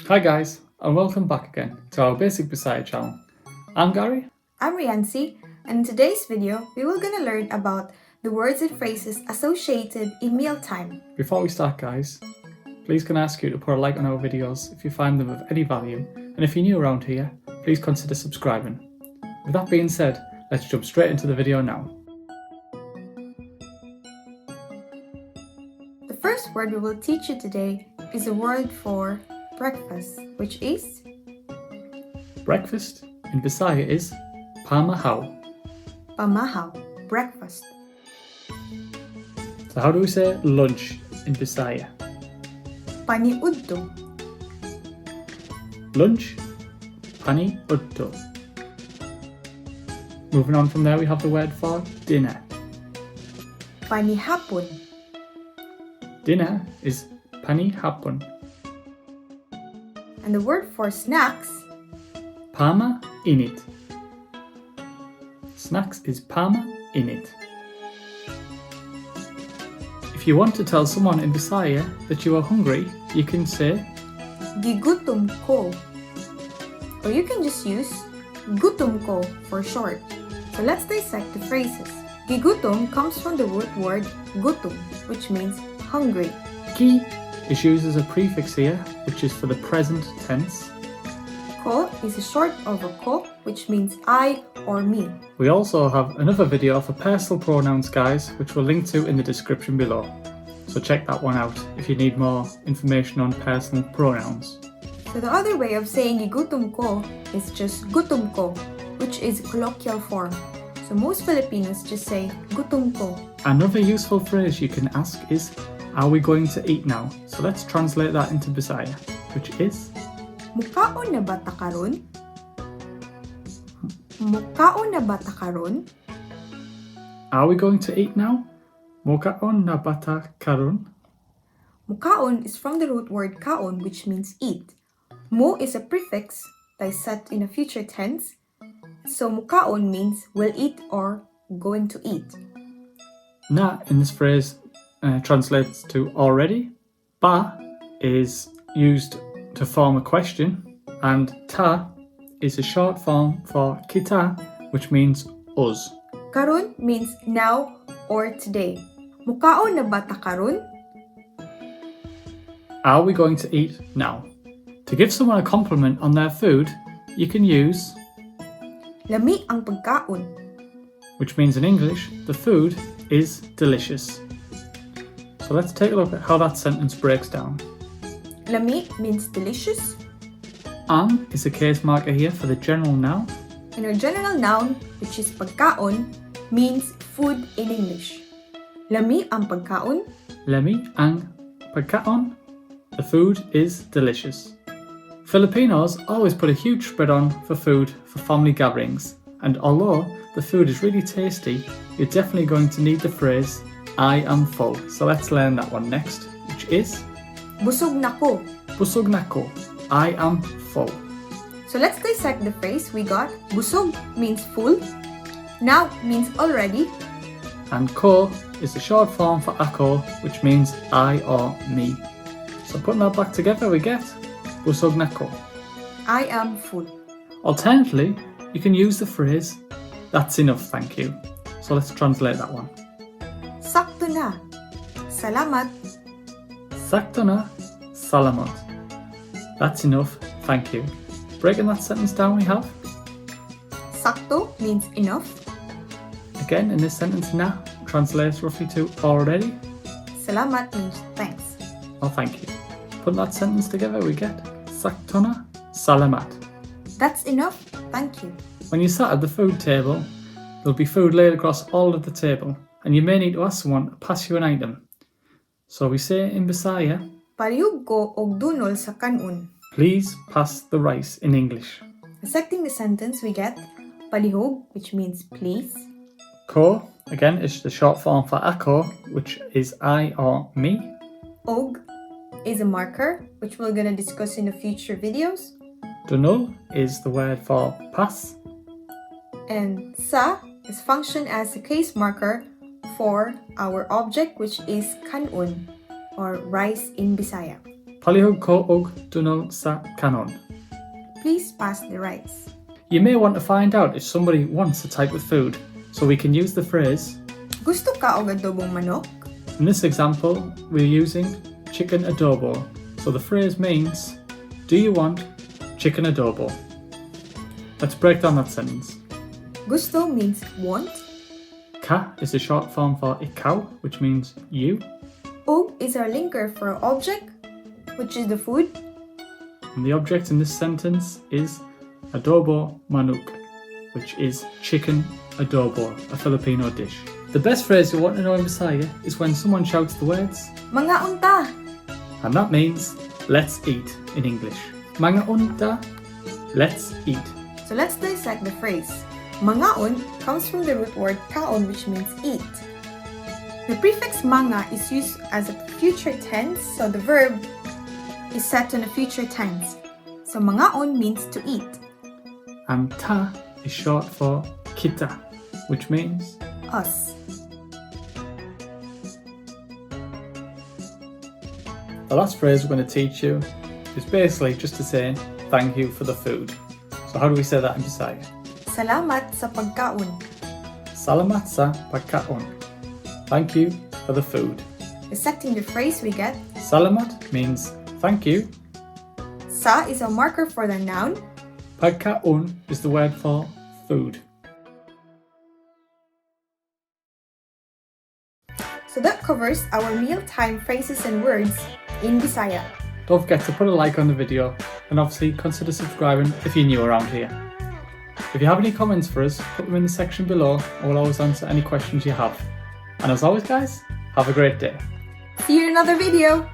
Hi guys, and welcome back again to our Basic Bisaya channel. I'm Gary. I'm Reancy, and in today's video, we will gonna learn about the words and phrases associated in mealtime. Before we start guys, please can I ask you to put a like on our videos if you find them of any value, and if you're new around here, please consider subscribing. With that being said, let's jump straight into the video now. The first word we will teach you today is a word for breakfast, which is Breakfast in Bisaya is pamahaw. pamahaw, breakfast. So how do we say lunch in Bisaya? Paniudto, Lunch, pani udto. Moving on from there, we have the word for dinner. panihapon, Dinner is pani hapon. and the word for snacks, Pama init. Snacks is pama init. If you want to tell someone in Bisaya that you are hungry, you can say gigutom ko, or you can just use gutom ko for short. So let's dissect the phrases. Gigutom comes from the root word gutom, which means hungry. ki is used as a prefix here, which is for the present tense. Ko is a short of a ko, which means I or me. We also have another video for personal pronouns guys, which we'll link to in the description below. So check that one out if you need more information on personal pronouns. So the other way of saying gigutom ko is just gutom ko, which is colloquial form. So most Filipinos just say gutom ko. Another useful phrase you can ask is, are we going to eat now? So let's translate that into Bisaya, which is, Mukaon na ba ta karon? Mukaon na ba ta karon? are we going to eat now? Mokaon na bata karon? Mukaon is from the root word kaon, which means eat. Mo is a prefix that is set in a future tense. So mukaon means will eat or going to eat. Na in this phrase translates to already. Ba is used to form a question, and ta is a short form for kita, which means us. Karon means now or today. Mukaon na ba ta karon? Are we going to eat now? To give someone a compliment on their food, you can use, Lami ang pagkaon. which means in English, the food is delicious. So let's take a look at how that sentence breaks down. Lami means delicious, Ang is a case marker here for the general noun. and our general noun, which is pagkaon, means food in English. Lami ang pagkaon. Lemi ang pagkaon. The food is delicious. Filipinos always put a huge spread on for food for family gatherings, and although the food is really tasty, you're definitely going to need the phrase, I am full. So let's learn that one next, which is, Busog na ko. busog na ko. I am full. So let's dissect the phrase we got. Busog means full. Now means already. And ko is the short form for ako, which means I or me. So putting that back together, we get busog na ko. I am full. Alternatively, you can use the phrase, that's enough, thank you. So let's translate that one. Sakto na. Salamat. Sakto na, salamat. That's enough, thank you. Breaking that sentence down, we have, Sakto means enough. again in this sentence, na translates roughly to already Salamat means thanks. or thank you. Putting that sentence together, we get sakto na, salamat. That's enough. Thank you. When you're sat at the food table, there'll be food laid across all of the table, and you may need to ask someone to pass you an item. So we say in Bisaya, Palihog ko og dunol sa kanon. please pass the rice in English. Dissecting the sentence, we get palihog, which means please. Ko, again, is the short form for ako, which is I or me. Og is a marker, which we're gonna discuss in the future videos. Dunul is the word for pass. And sa is function as a case marker for our object, which is kanon, or rice in Bisaya. Palihog ko og dunol sa kanon. Please pass the rice. You may want to find out if somebody wants a type of food, so we can use the phrase. Gusto ka og adobong manok? In this example, we're using chicken adobo, so the phrase means, do you want chicken adobo? Let's break down that sentence. Gusto means want. Ka is a short form for ikaw, which means you. Og is our linker for object, which is the food. And the object in this sentence is adobo manok, which is chicken adobo, a Filipino dish. The best phrase you want to know in Bisaya is when someone shouts the words, Mga unta! and that means, let's eat in English. Mga unta, let's eat. So let's dissect the phrase. Mangaon comes from the root word kaon, which means eat. The prefix manga is used as a future tense, so the verb is set in a future tense. So mangaon means to eat. And ta is short for kita, which means Us. the last phrase we're going to teach you is basically just to say thank you for the food. So how do we say that in Bisaya? Salamat sa pagkaon. Salamat sa pagkaon. Thank you for the food. Dissecting the phrase we get, Salamat means thank you. sa is a marker for the noun, Pagkaon is the word for food. so that covers our mealtime phrases and words in Bisaya. Don't forget to put a like on the video and obviously consider subscribing if you're new around here. If you have any comments for us, put them in the section below and we'll always answer any questions you have. And as always guys, have a great day. See you in another video!